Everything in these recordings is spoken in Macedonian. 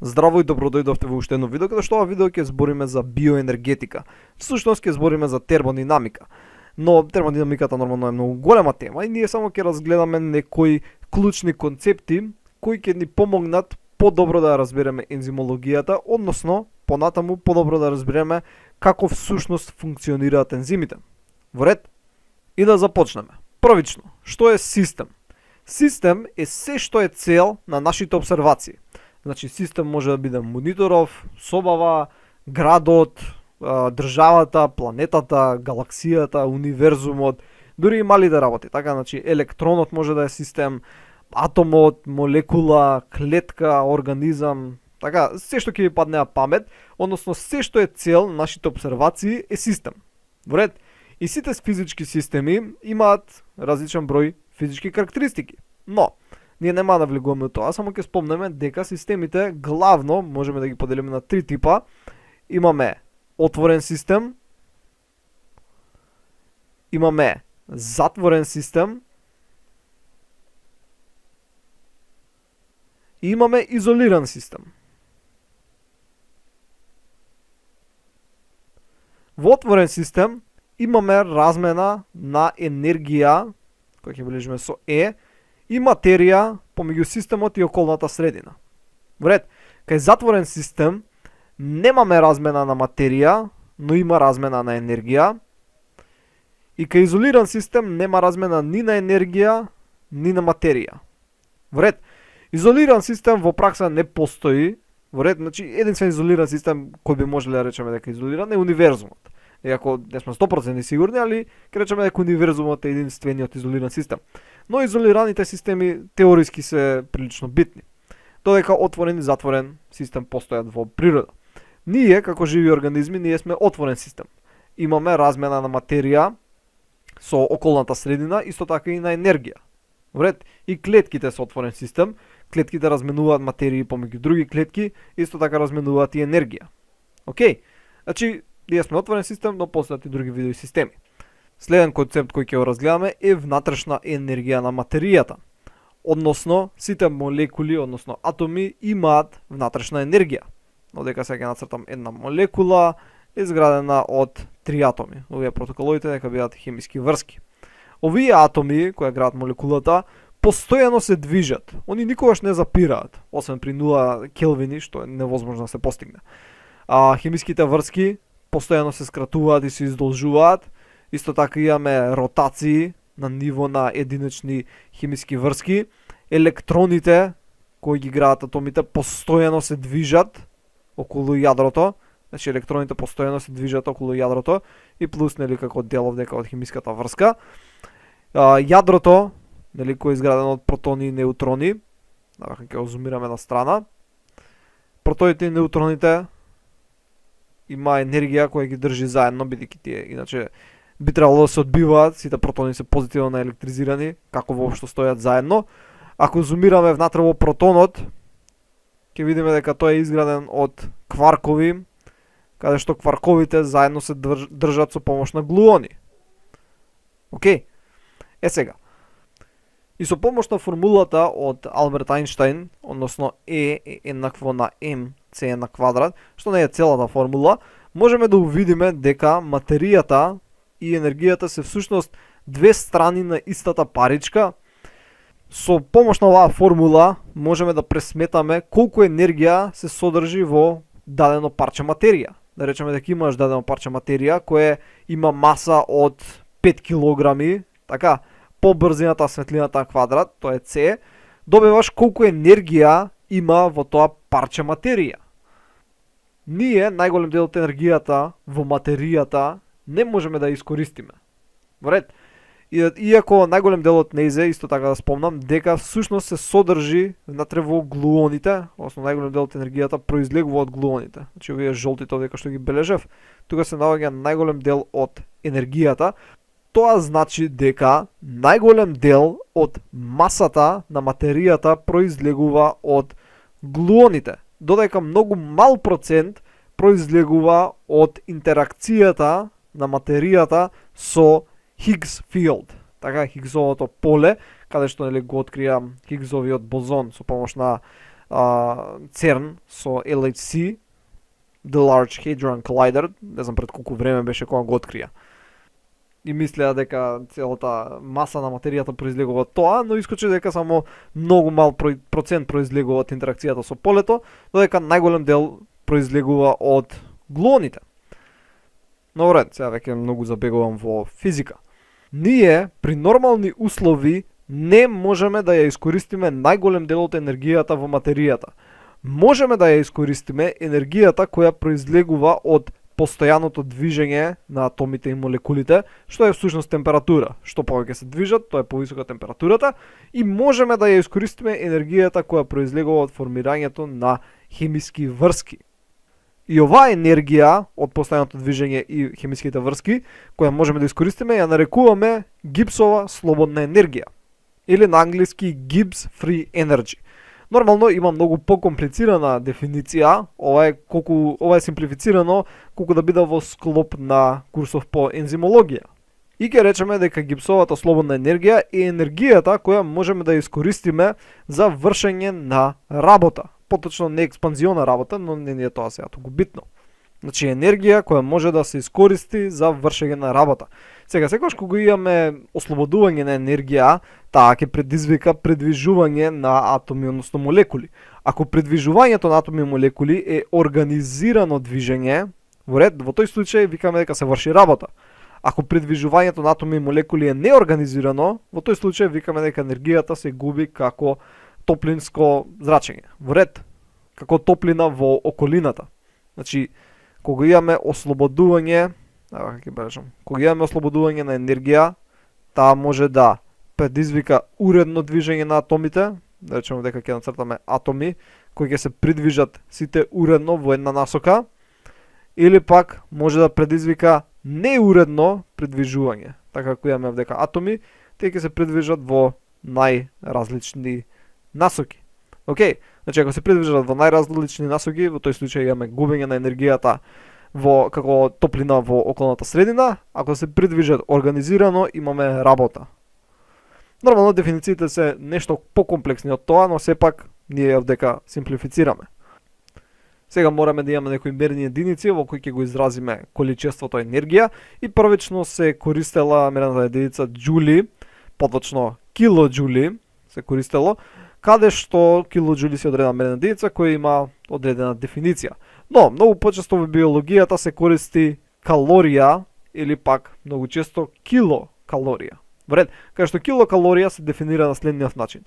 Здраво и добро дојдовте во уште едно видео, каде што ова видео ќе збориме за биоенергетика. Всушност ќе збориме за термодинамика. Но термодинамиката нормално е многу голема тема и ние само ќе разгледаме некои клучни концепти кои ќе ни помогнат подобро да ја разбереме ензимологијата, односно понатаму подобро да разбереме како всушност функционираат ензимите. Во ред? И да започнеме. Првично, што е систем? Систем е се што е цел на нашите обсервации. Значи, систем може да биде мониторов, собава, градот, државата, планетата, галаксијата, универзумот, дури и малите работи. Така, значи, електронот може да е систем, атомот, молекула, клетка, организам, така, се што ќе ви падне на памет, односно се што е цел на нашите обсервации е систем. Во ред? И сите физички системи имаат различен број физички карактеристики. Но, ние нема да влегуваме тоа, само ќе спомнеме дека системите главно можеме да ги поделиме на три типа. Имаме отворен систем, имаме затворен систем и имаме изолиран систем. Во отворен систем имаме размена на енергија, која ќе бележиме со Е, и материја помеѓу системот и околната средина. Во ред, кај затворен систем немаме размена на материја, но има размена на енергија. И кај изолиран систем нема размена ни на енергија, ни на материја. Во ред, изолиран систем во пракса не постои. Во ред, значи единствен изолиран систем кој би можеле да речеме дека е изолиран е универзумот. Иако не сме 100% сигурни, али ќе речеме дека универзумот е единствениот изолиран систем. Но изолираните системи теориски се прилично битни. Додека отворен и затворен систем постојат во природа. Ние, како живи организми, ние сме отворен систем. Имаме размена на материја со околната средина, исто така и на енергија. Во ред, и клетките се отворен систем, клетките разменуваат материи помеѓу други клетки, исто така разменуваат и енергија. Океј, значи, ние сме отворен систем, но постојат и други видови системи. Следен концепт кој ќе го разгледаме е внатрешна енергија на материјата. Односно, сите молекули, односно атоми, имаат внатрешна енергија. Додека сега ќе нацртам една молекула изградена од три атоми. Овие протоколоите нека бидат хемиски врски. Овие атоми, кои градат молекулата, постојано се движат. Они никогаш не запираат, освен при 0 келвини, што е невозможно да се постигне. Хемиските врски постојано се скратуваат и се издолжуваат. Исто така имаме ротации на ниво на единични хемиски врски. Електроните кои ги градат атомите постојано се движат околу јадрото. Значи електроните постојано се движат околу јадрото и плюс нели како дел од хемиската врска. Јадрото, нели кој е изградено од протони и неутрони. Ќе го зумираме на страна. Протоните и неутроните има енергија која ги држи заедно, бидејќи тие иначе би требало да се одбиваат, сите протони се позитивно наелектризирани, како воопшто стојат заедно. Ако зумираме внатре во протонот, ќе видиме дека тој е изграден од кваркови, каде што кварковите заедно се држат со помош на глуони. Океј? Е сега. И со помош на формулата од Алберт Ајнштајн, односно E е еднакво на mc на квадрат, што не е целата формула, можеме да увидиме дека материјата и енергијата се всушност две страни на истата паричка. Со помош на оваа формула можеме да пресметаме колку енергија се содржи во дадено парче материја. Да речеме дека имаш дадено парче материја кое има маса од 5 килограми, така, по брзината светлината на квадрат, тоа е c, добиваш колку енергија има во тоа парче материја. Ние најголем дел од енергијата во материјата не можеме да ја искористиме. Во ред, иако најголем дел од нејзе, исто така да спомнам, дека всушност се содржи внатре во глуоните, односно најголем дел од енергијата произлегува од глуоните. Значи овие жолтите овде што ги бележев, тука се наоѓа најголем дел од енергијата. Тоа значи дека најголем дел од масата на материјата произлегува од глуоните, додека многу мал процент произлегува од интеракцијата на материјата со Хигс филд, така Хигсовото поле, каде што нели го открија Хигсовиот бозон со помош на ЦЕРН со LHC, The Large Hadron Collider, не знам пред колку време беше кога го открија. И мислеа дека целата маса на материјата произлегува од тоа, но искочи дека само многу мал процент произлегува од интеракцијата со полето, додека најголем дел произлегува од глуоните. Но ред, сега веќе многу забегувам во физика. Ние при нормални услови не можеме да ја искористиме најголем дел од енергијата во материјата. Можеме да ја искористиме енергијата која произлегува од постојаното движење на атомите и молекулите, што е всушност температура. Што повеќе се движат, тоа е повисока температурата, и можеме да ја искористиме енергијата која произлегува од формирањето на хемиски врски. И оваа енергија од постојаното движење и хемиските врски, која можеме да искористиме, ја нарекуваме Гибсова слободна енергија, или на англиски Gibbs Free Energy. Нормално има многу покомплицирана дефиниција, ова е симплифицирано колку да биде во склоп на курсов по ензимологија. И ќе речеме дека Гибсовата слободна енергија е енергијата која можеме да ја искористиме за вршење на работа. Поточно не експанзиона работа, но не е тоа сега туку битно. Значи енергија која може да се искористи за вршење на работа. Сега секогаш кога имаме ослободување на енергија, таа ќе предизвика предвижување на атоми, односно молекули. Ако предвижувањето на атоми и молекули е организирано движење, во тој случај викаме дека се врши работа. Ако предвижувањето на атоми и молекули е неорганизирано, во тој случај викаме дека енергијата се губи како топлинско зрачење. Како топлина во околината. Значи, кога имаме ослободување, кога имаме ослободување на енергија, таа може да предизвика уредно движење на атомите, да речеме дека ќе нацртаме атоми кои ќе се придвижат сите уредно во една насока, или пак може да предизвика неуредно придвижување, така како имаме дека атоми, тие ќе се придвижат во најразлични насоки. Океј, значи ако се придвижат во најразлични насоки, во тој случај имаме губење на енергијата како топлина во околната средина, ако се придвижат организирано, имаме работа. Нормално дефинициите се нешто покомплексни од тоа, но сепак ние овдека симплифицираме. Сега мораме да имаме некои мерни единици во кои ќе го изразиме количеството енергија, и првично се користела мерната единица џули, поточно килоџули се користело, каде што килоџули се одредена мерна единица која има одредена дефиниција. Но, многу почесто во биологијата се користи калорија или пак многу често килокалорија. Каде што килокалорија се дефинира на следниот начин.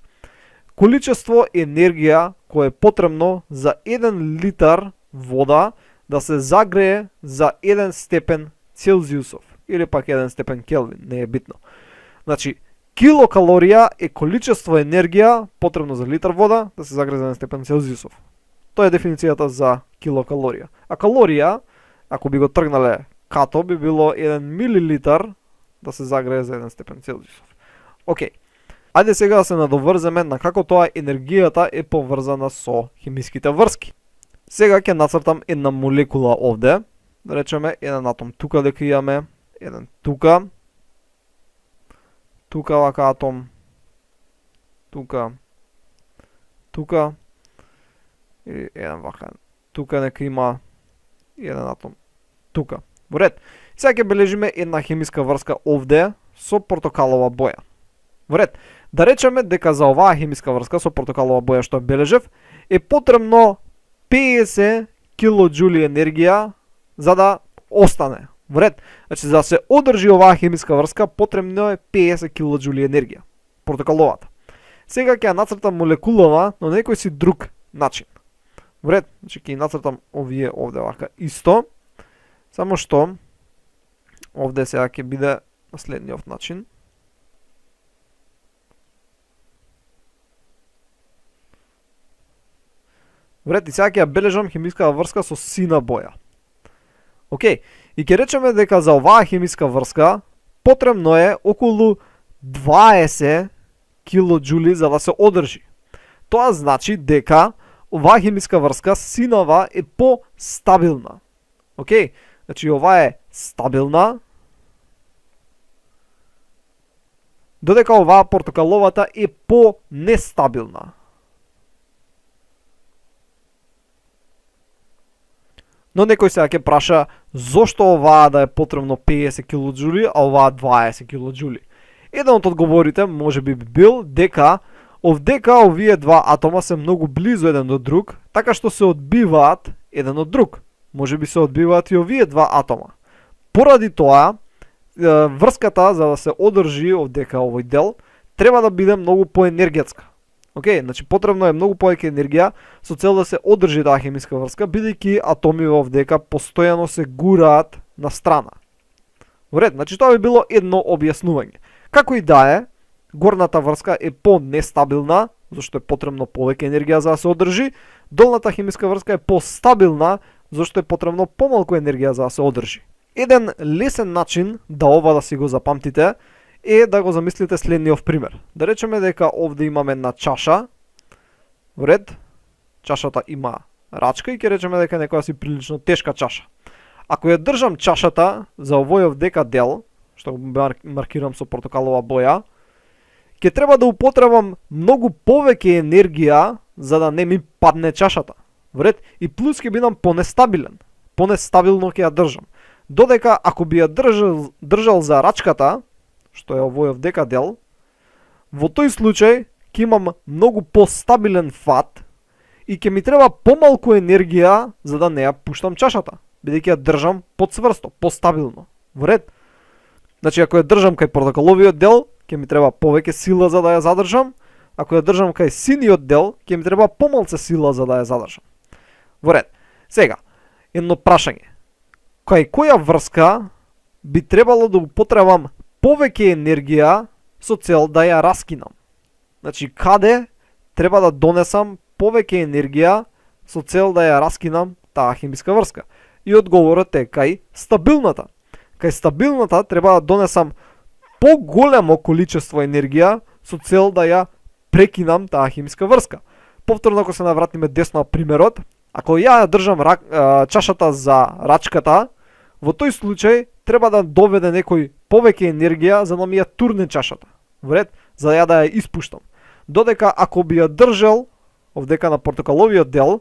Количество енергија кое е потребно за 1 литар вода да се загрее за 1 степен Целзиусов или пак 1 степен Келвин, не е битно. Значи, килокалорија е количество енергија потребно за литар вода да се загрее за 1 степен Целзиусов. Тоа е дефиницијата за килокалорија. А калорија, ако би го тргнале като, би било 1 милилитар да се загрее за 1 степен Целзиусов. Океј. Ајде сега да се надоврземе на како тоа енергијата е поврзана со хемиските врски. Сега ќе нацртам една молекула овде. Да речеме еден атом тука дека имаме, еден тука. Тука вака атом. Тука. Тука. И еден вака. Тука нека има еден атом. Тука. Во ред. Сега ќе бележиме една хемиска врска овде со портокалова боја. Во ред. Да речеме дека за оваа хемиска врска со портокалова боја што бележев е потребно 50 килоџули енергија за да остане. Во ред. Значи за да се одржи оваа хемиска врска потребно е 50 килоџули енергија. Портокаловата. Сега ќе ја нацртам молекулава на некој си друг начин. Во ред. Значи ќе ја нацртам овие овде вака исто. Само што овде сега ќе биде на следниот начин. Вред, и сега ќе ја бележам хемискава врска со сина боја. Океј, и ќе речеме дека за оваа хемиска врска потребно е околу 20 килоџули за да се одржи. Тоа значи дека оваа хемиска врска синава е по-стабилна. Океј, значи ова е стабилна, додека оваа портокаловата е по-нестабилна. Но некој сега ќе праша зошто оваа да е потребно 50 килоџули, а оваа 20 килоџули. Еден од одговорите може би бил дека овие два атома се многу близу еден до друг, така што се одбиваат еден од друг. Може би се одбиваат и овие два атома. Поради тоа, врската за да се одржи овдека овој дел, треба да биде многу поенергетска. Океј, значи потребно е многу повеќе енергија со цел да се одржи таа хемиска врска, бидејќи атомиве овдека постојано се гураат на страна. Во ред, значи тоа би било едно објаснување. Како и да е, горната врска е по-нестабилна, зашто е потребно повеќе енергија за да се одржи, долната хемиска врска е по-стабилна, зашто е потребно помалку енергија за да се одржи. Еден лесен начин да ова да си го запамтите е да го замислите следниот пример. Да речеме дека овде имаме една чаша, во ред, чашата има рачка и ќе речеме дека некоја си прилично тешка чаша. Ако ја држам чашата за овој овдека дел, што го маркирам со портокалова боја, ќе треба да употребам многу повеќе енергија за да не ми падне чашата. Во ред, и плюс ќе бидам понестабилен. Понестабилно ќе ја држам. Додека ако би ја држал за рачката, што е овој овдека дел, во тој случај ќе имам многу постабилен фат и ќе ми треба помалку енергија за да не ја пуштам чашата, бидејќи ја држам подцврсто, постабилно. Во ред? Значи ако ја држам кај портокаловиот дел, ќе ми треба повеќе сила за да ја задржам, ако ја држам кај синиот дел, ќе ми треба помалце сила за да ја задржам. Во ред. Сега, едно прашање. Кај која врска би требало да употребам повеќе енергија со цел да ја раскинам? Значи, каде треба да донесам повеќе енергија со цел да ја раскинам таа хемиска врска? И одговорот е кај стабилната. Кај стабилната треба да донесам поголемо количество енергија со цел да ја прекинам таа хемиска врска. Повторно, ако се навратиме десно на примерот, ако ја држам чашата за рачката, во тој случај треба да доведе некој повеќе енергија за да ми ја турне чашата. Во ред, за да ја испуштам. Додека ако би ја држал овдека на портокаловиот дел,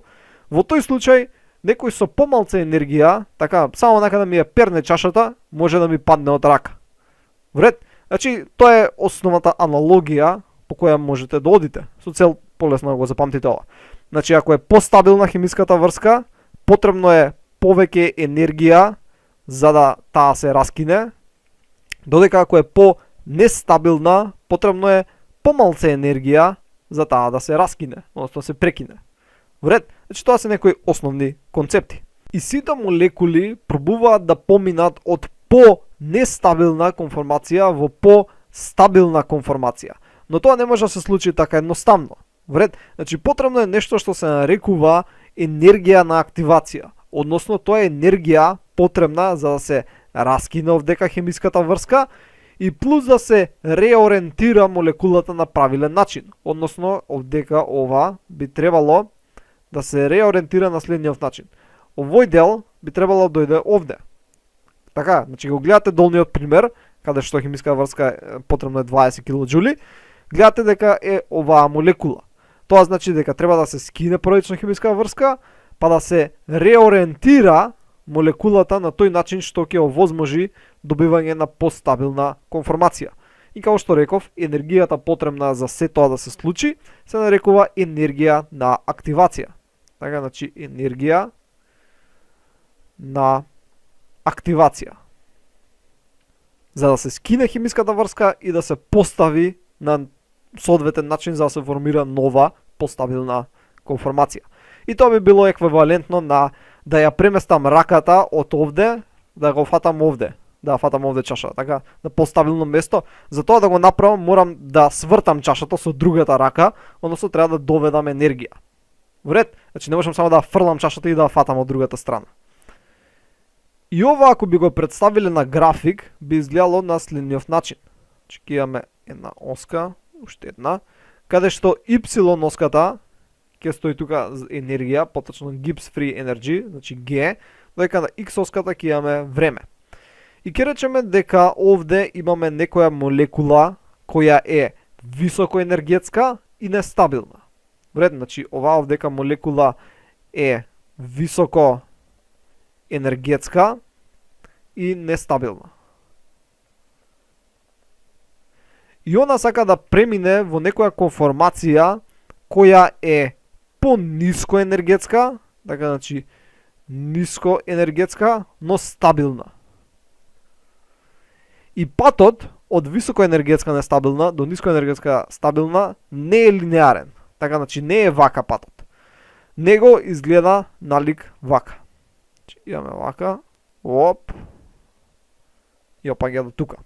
во тој случај некој со помалце енергија, така само нека да ми ја перне чашата, може да ми падне од рака. Во ред, значи тоа е основната аналогија по која можете да одите, со цел полесно да го запамтите ова. Значи ако е постабилна хемиската врска, потребно е повеќе енергија за да таа се раскине, додека ако е по-нестабилна, потребно е помалце енергија за таа да се раскине, односно да се прекине. Во ред, значи тоа се некои основни концепти. И сите молекули пробуваат да поминат од по-нестабилна конформација во по-стабилна конформација. Но тоа не може да се случи така едноставно. Во ред, значи потребно е нешто што се нарекува енергија на активација, односно тоа е енергија потребна за да се раскине овдека хемиската врска и плюс да се реориентира молекулата на правилен начин. Односно, овдека ова би требало да се реориентира на следниот начин. Овој дел би требало да дојде овде. Така, значи го гледате долниот пример, каде што хемиска врска потребно е 20 килоџули, гледате дека е оваа молекула. Тоа значи дека треба да се скине првично хемиска врска, па да се реориентира молекулата на тој начин што ќе овозможи добивање на постабилна конформација. И како што реков, енергијата потребна за се тоа да се случи се нарекува енергија на активација. Така, значи енергија на активација. За да се скине хемиската врска и да се постави на соодветен начин за да се формира нова постабилна конформација. И тоа би било еквивалентно на да ја преместам раката од овде, да го фатам овде, да фатам овде чашата, така, на постабилно место. За тоа да го направам, морам да свртам чашата со другата рака, односно треба да доведам енергија. Во ред, значи не можам само да фрлам чашата и да фатам од другата страна. И ова ако би го представиле на график, би изгледало на следниот начин. Значи ќе имаме една оска, уште една, каде што Y оската ќе стои тука енергија, поточно Gibbs Free Energy, значи G, додека на X оската ќе имаме време. И ќе речеме дека овде имаме некоја молекула која е високо енергетска и нестабилна. Вредно, значи оваа овдека молекула е високо енергетска и нестабилна. И она сака да премине во некоја конформација која е пониско енергетска, така значи ниско енергетска, но стабилна. И патот од високо енергетска нестабилна до ниско енергетска стабилна не е линеарен. Така значи не е вака патот. Него изгледа налик вака. Значи, имаме вака, оп, и опаѓа до тука.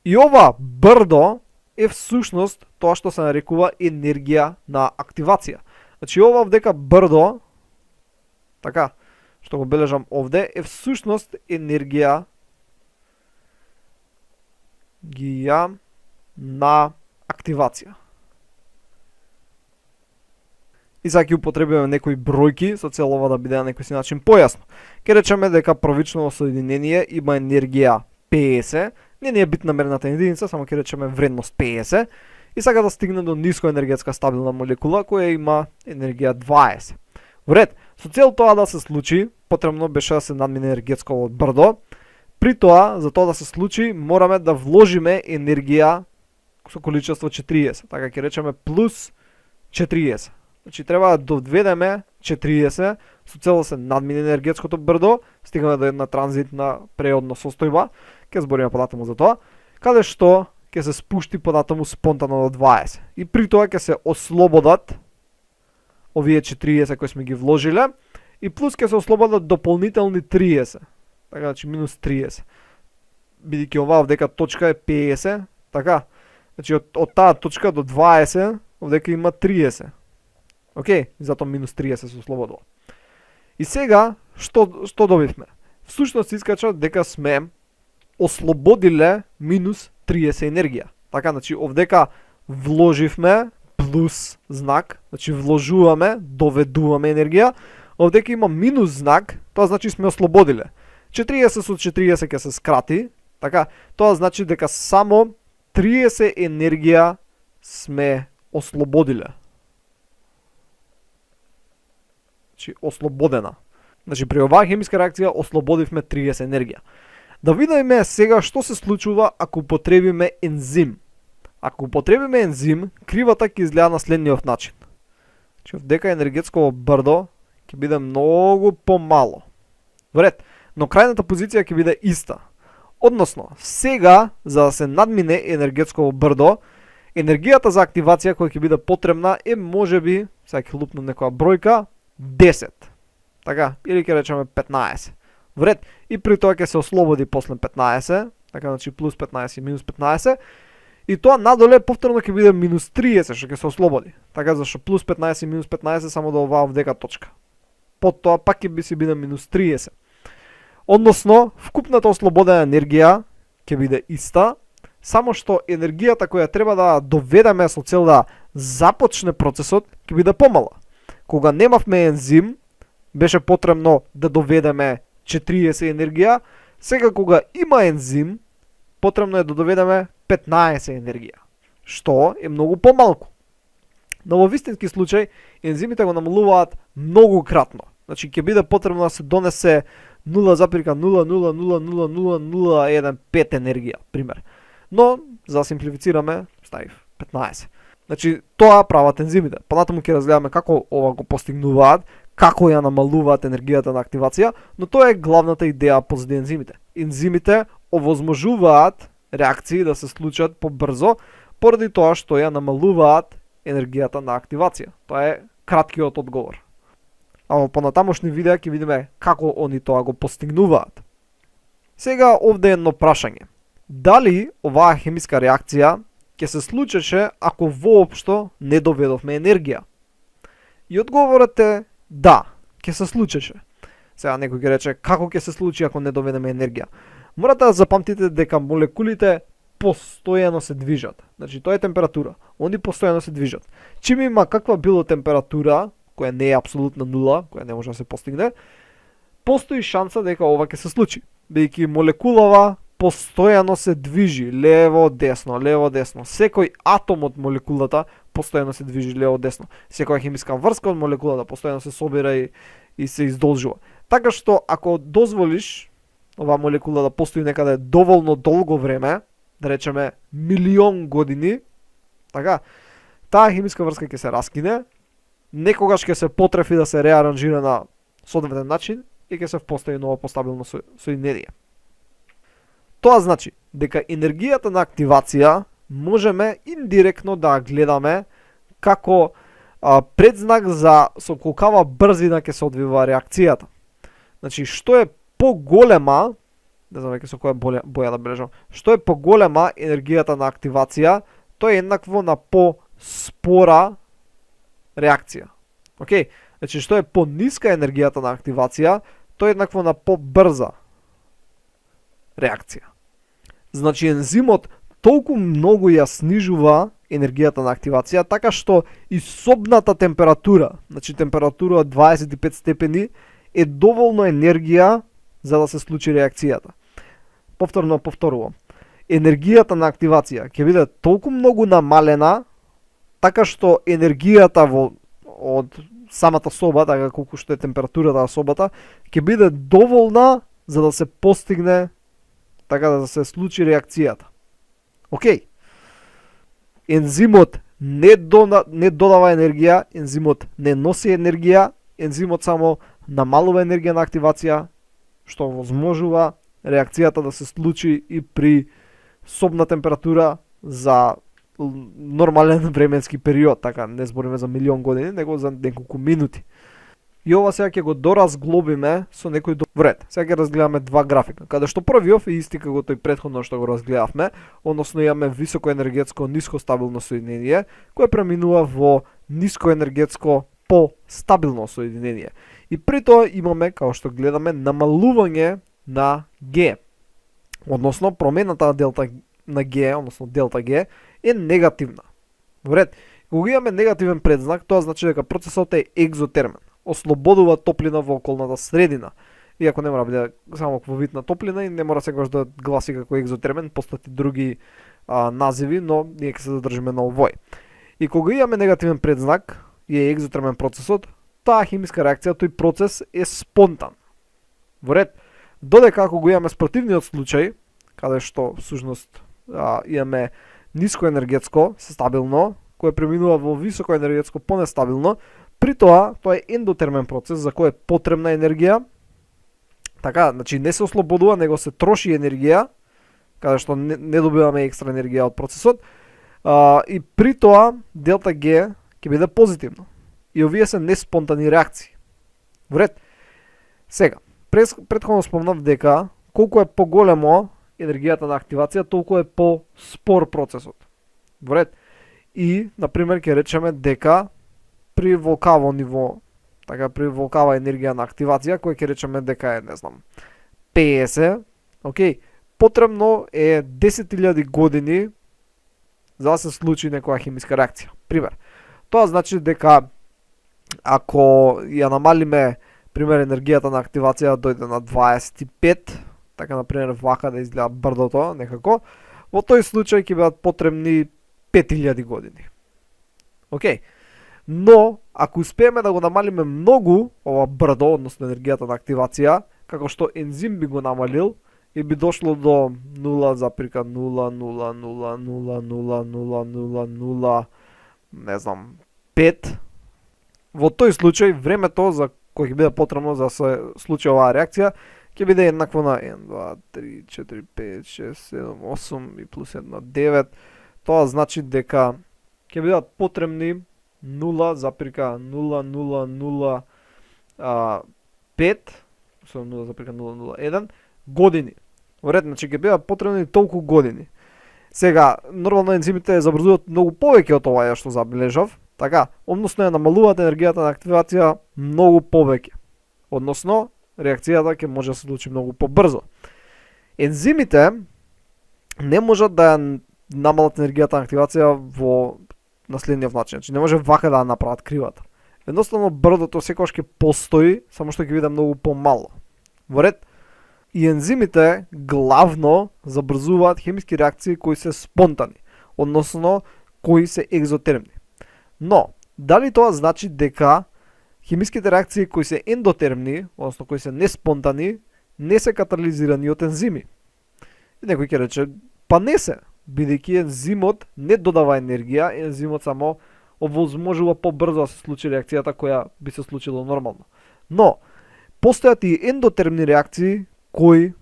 И ова брдо е всушност тоа што се нарекува енергија на активација. Значи ова овдека брдо, така, што го бележам овде, е всушност енергија на активација. И сега ќе употребиме некои бројки со цел ова да биде на некој си начин појасно. Ке речеме дека првично соединение има енергија 50, не е битна мерната единица, само ќе речеме вредност 50, и сега да стигне до ниско енергетска стабилна молекула која има енергија 20. Во ред, со цел тоа да се случи, потребно беше да се надмине енергетско брдо. При тоа, за тоа да се случи, мораме да вложиме енергија со количество 40, така ќе речеме плюс 40. Значи треба да доведеме 40 со цел да се надмине енергетското брдо, стигаме до една транзитна преодна состојба, ќе збориме податому за тоа, каде што ќе се спушти податому спонтано до 20. И при тоа ќе се ослободат овие 40 кои сме ги вложиле, и плюс ќе се ослободат дополнителни 30. Така значи минус 30. Бидејќи оваа овдека точка е 50, така? Значи од таа точка до 20 овдека има 30. Океј, затоа минус 30 се ослободува. И сега што добивме? Всушност искача дека сме ослободиле минус 30 енергија. Така, значи овдека вложивме плюс знак, значи вложуваме, доведуваме енергија, овдека има минус знак, тоа значи сме ослободиле. 40 со 40 ќе се скрати, така, тоа значи дека само 30 енергија сме ослободиле. Значи ослободена. Значи при оваа хемиска реакција ослободивме 30 енергија. Да видиме сега што се случува ако употребиме ензим. Ако употребиме ензим, кривата ќе изгледа на следниот начин. Значи овдека енергетско брдо ќе биде многу помало. Во ред, но крајната позиција ќе биде иста. Односно, сега, за да се надмине енергетско брдо, енергијата за активација која ќе биде потребна е можеби, сега ќе лупнам некоја бројка, 10. Така, или ќе речеме 15. Во ред, и при тоа ќе се ослободи после 15, така значи плюс 15 и минус 15, и тоа надоле повторно ќе биде минус 30 што ќе се ослободи. Така зашто плюс 15 и минус 15 само до оваа овдека точка. Под тоа пак ќе би си биде минус 30. Односно, вкупната ослободена енергија ќе биде иста, само што енергијата која треба да доведеме со цел да започне процесот ќе биде помала. Кога немавме ензим, беше потребно да доведеме 40 енергија, сега кога има ензим, потребно е да доведеме 15 енергија, што е многу помалку. Но во вистински случај, ензимите го намалуваат многу кратно. Значи, ќе биде потребно да се донесе 0,0000015 енергија, пример. Но, за да симплифицираме, ставив 15. Значи, тоа прават ензимите. Понатаму ќе разгледаме како ова го постигнуваат, како ја намалуваат енергијата на активација, но тоа е главната идеја позади ензимите. Ензимите овозможуваат реакции да се случат побрзо, поради тоа што ја намалуваат енергијата на активација. Тоа е краткиот одговор. А во понатамошни видеа ќе видиме како они тоа го постигнуваат. Сега овде е едно прашање. Дали оваа хемиска реакција ќе се случеше ако воопшто не доведовме енергија? И одговорот е да, ќе се случеше. Сега некој ќе рече како ќе се случи ако не доведеме енергија? Морате да запамтите дека молекулите постојано се движат. Значи тоа е температура. Они постојано се движат. Чим има каква било температура, која не е апсолутна нула, која не може да се постигне, постои шанса дека ова ќе се случи. Бидејќи молекулава постојано се движи лево десно, лево десно. Секој атом од молекулата постојано се движи лево десно. Секоја хемиска врска од молекулата постојано се собира и се издолжува. Така што ако дозволиш оваа молекула да постои некаде доволно долго време, да речеме милион години, така, таа хемиска врска ќе се раскине, некогаш ќе се потрефи да се реаранжира на соодветен начин и ќе се впостави ново постабилно соединение. Тоа значи дека енергијата на активација можеме индиректно да гледаме како предзнак за со колкава брзина ќе се одвива реакцијата. Значи, што е поголема, не знам веќе со која боја да бележам, што е поголема енергијата на активација, тоа е еднакво на по-спора реакција. Океј, значи што е пониска енергијата на активација, тоа е еднакво на побрза реакција. Значи ензимот толку многу ја снижува енергијата на активација, така што и собната температура, значи температура 25 степени, е доволно енергија за да се случи реакцијата. Повторувам. Енергијата на активација ќе биде толку многу намалена, така што енергијата од самата соба, така колку што е температурата на собата, ќе биде доволна за да се постигне, така да се случи реакцијата. Океј. Ензимот не додава енергија, ензимот не носи енергија, ензимот само намалува енергија на активација, што возможува реакцијата да се случи и при собна температура за нормален временски период, така не збориме за милион години, него за неколку минути. И ова сега ќе го доразглобиме со некој вред. Сега ќе разгледаме два графика, каде што првиот е исти како тој претходно што го разгледавме, односно имаме високоенергетско ниско стабилно соединение, кое преминува во нискоенергетско по-стабилно соединение. И при тоа имаме, како што гледаме, намалување на Г. Односно, промената на Г, односно делта Г, е негативна. Вред, кога имаме негативен предзнак, тоа значи дека процесот е екзотермен. Ослободува топлина во околната средина. Иако не мора да биде само во вид на топлина и не мора секогаш да гласи како екзотермен, постати други називи, но ние ќе се задржиме на овој. И кога имаме негативен предзнак и е екзотермен процесот, таа хемиска реакција, тој процес е спонтан. Во ред, додека ако го имаме спротивниот случај, каде што всушност имаме нискоенергетско, стабилно, кое преминува во високоенергетско, понестабилно, при тоа е ендотермен процес за кој е потребна енергија. Така, значи не се ослободува, него се троши енергија, каде што не добиваме екстра енергија од процесот. И при тоа делта Г ќе биде позитивно. И овие се неспонтани реакции. Вред. Сега, претходно спомнав дека колку е поголемо енергијата на активација, толку е по-спор процесот. Вред. И, например, ќе речеме дека при волкаво ниво, така при волкава енергија на активација, кој ќе речеме дека е, не знам, 50, окей, потребно е 10.000 години за да се случи некоја хемиска реакција. Пример. Тоа значи дека ако ја намалиме, пример, енергијата на активација дојде на 25, така, например, вака да изгледа брдото, некако, во тој случај ќе бидат потребни 5000 години. Океј. Но, ако успееме да го намалиме многу, ова брдо, односно енергијата на активација, како што ензим би го намалил, и би дошло до 0,000000000, не знам, 5. Во тој случај, времето за кој ќе биде потребно за да се случи оваа реакција, ќе биде еднакво на 1, 2, 3, 4, 5, 6, 7, 8 и плюс 1, 9. Тоа значи дека ќе бидат потребни 0,0005, 0,001 години. Во ред, значи ќе бидат потребни толку години. Сега, нормално ензимите забрзуваат многу повеќе од ова што забележав, така, односно ја намалуваат енергијата на активација многу повеќе. Односно, реакцијата ќе може да се случи многу побрзо. Ензимите не можат да намалат енергијата на активација во наследниот начин. Значи не може вака да ја направат кривата. Едноставно брдото секогаш ќе постои, само што ќе биде многу помало. Во ред, и ензимите главно забрзуваат хемиски реакции кои се спонтани, односно кои се екзотермни. Но, дали тоа значи дека Химиските реакции кои се ендотермни, односно кои се неспонтани, не се катализирани од ензими. И некој ќе рече, па не се, бидејќи ензимот не додава енергија, ензимот само овозможува побрзо да се случи реакцијата која би се случила нормално. Но, постојат и ендотермни реакции кои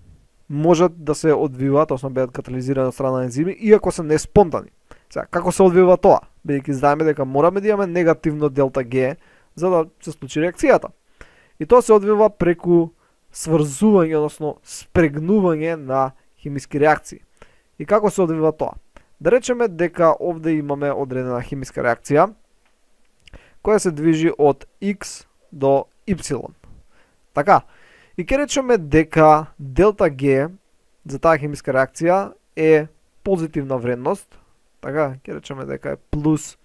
можат да се одвиваат, односно бидат катализирани од страна на ензими, иако се неспонтани. Сега, како се одвива тоа? Бидејќи знаеме дека мораме да имаме негативно делта Г за да се случи реакцијата. И тоа се одвива преку сврзување, односно спрегнување на химиски реакции. И како се одвива тоа? Да речеме дека овде имаме одредена химиска реакција која се движи од X до Y. Така, и ќе речеме дека делта Г за таа химиска реакција е позитивна вредност, така, ќе речеме дека е плюс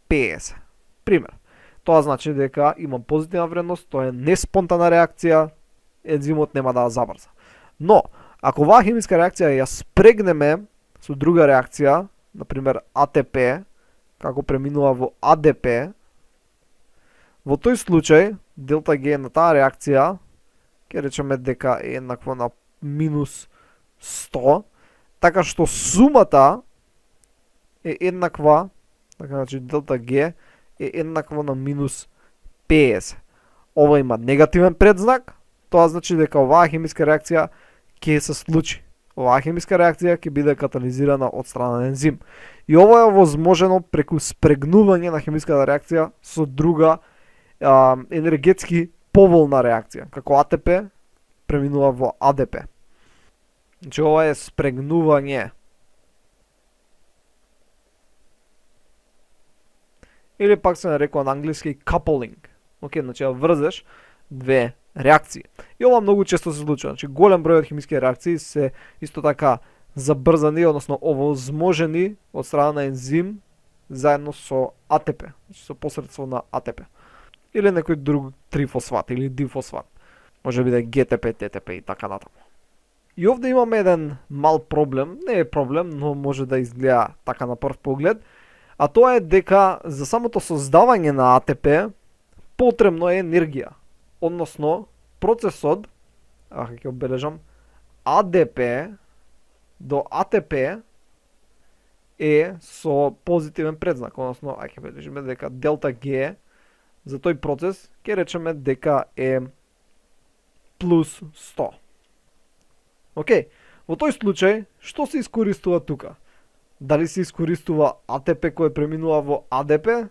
50. Пример. Тоа значи дека има позитивна вредност, тоа е неспонтана реакција, ензимот нема да ја забрза. Но, ако оваа химиска реакција ја спрегнеме со друга реакција, например АТП, како преминува во АДП, во тој случај, делта Г на таа реакција, ќе речеме дека е еднакво на минус 100, така што сумата е еднаква, така значи делта Г е еднакво на минус 50. Ова има негативен предзнак, тоа значи дека оваа химиска реакција ќе се случи. Оваа химиска реакција ќе биде катализирана од страна на ензим. И ова е возможено преку спрегнување на химиската реакција со друга енергетски поволна реакција, како АТП преминува во АДП. Значи ова е спрегнување. Или пак се нарекува на англиски coupling. Океј, значи врзеш две реакции. И ова многу често се случува. Значи голем број од химиски реакции се исто така забрзани, односно овозможени од страна на ензим заедно со АТП, значи со посредство на АТП. Или некој друг трифосфат или дифосфат. Може биде ГТП, ТТП и така натаму. И овде имаме еден мал проблем, не е проблем, но може да изгледа така на прв поглед, а тоа е дека за самото создавање на АТП потребно е енергија. Односно, процесот, ќе обележам, АДП до АТП е со позитивен предзнак, односно, ќе бележиме дека делта Г за тој процес ќе речеме дека е плюс 100. Океј, во тој случај, што се искористува тука? Дали се искористува АТП кој преминува во АДП?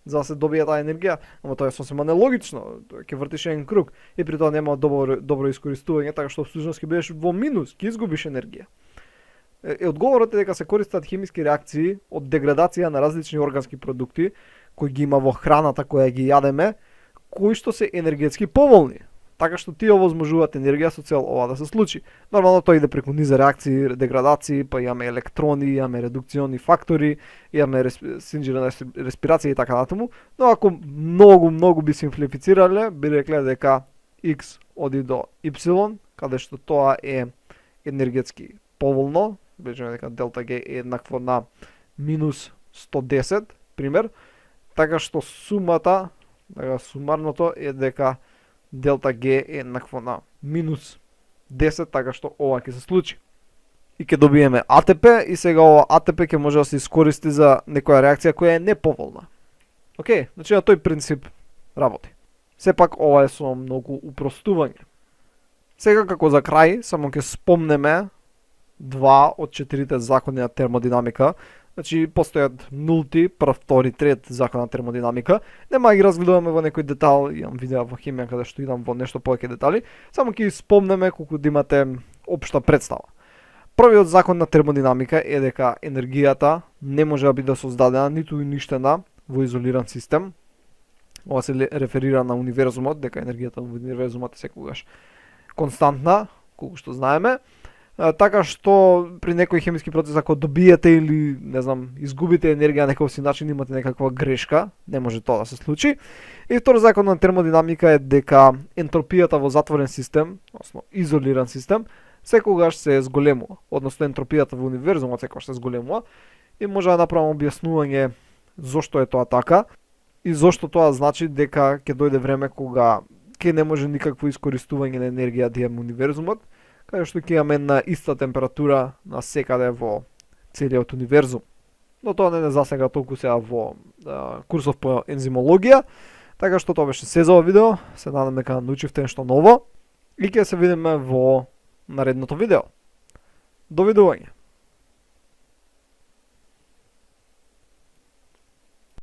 За да се добие таа енергија, ама тоа е сосема нелогично, ќе вртиш еден круг и при тоа нема добро искористување, така што всушност ќе бидеш во минус, ќе изгубиш енергија. Одговорот е дека се користат химиски реакции од деградација на различни органски продукти кои ги има во храната која ги јадеме, кои што се енергетски поволни, така што тие овозможуваат енергија со цел ова да се случи. Нормално тоа иде преку низа реакции, деградации, па имаме електрони, имаме редукциони фактори, имаме синџирана респирација и така натаму, но ако многу би симплифицирале, би рекле дека X оди до Y, каде што тоа е енергетски поволно, речеме дека делта Г е еднакво на минус 110, пример, така што сумата, сумарното е дека делта Г е еднакво на минус 10, така што ова ќе се случи. И ќе добиеме АТП и сега ова АТП ќе може да се искористи за некоја реакција која е неповолна. Океј, значи на тој принцип работи. Сепак ова е со многу упростување. Сега како за крај, само ќе спомнеме два од 4 закони на термодинамика. Значи, постојат нулти, прв, втори, трет закон на термодинамика. Нема ги разгледуваме во некој детал, имам видео во химија каде што идам во нешто повеќе детали, само ќе спомнеме колку да имате општа представа. Првиот закон на термодинамика е дека енергијата не може да биде создадена ниту уништена во изолиран систем. Ова се реферира на универзумот, дека енергијата во универзумот е секогаш константна, колку што знаеме. Така што при некој хемиски процес ако добиете или не знам изгубите енергија на некој начин, имате некаква грешка, не може тоа да се случи. И втор закон на термодинамика е дека ентропијата во затворен систем, односно изолиран систем, секогаш се зголемува, односно ентропијата во универзумот секогаш се зголемува и може да направам објаснување зошто е тоа така. и зошто тоа значи дека ќе дојде време кога ќе не може никакво искористување на енергија да имаме универзумот, каде што ќе имаме на иста температура на секаде во целиот универзум. Но тоа не засега толку сега во курсов по ензимологија, така што тоа беше се за ова видео, се надам дека научивте нешто ново и ќе се видиме во наредното видео. Довидување!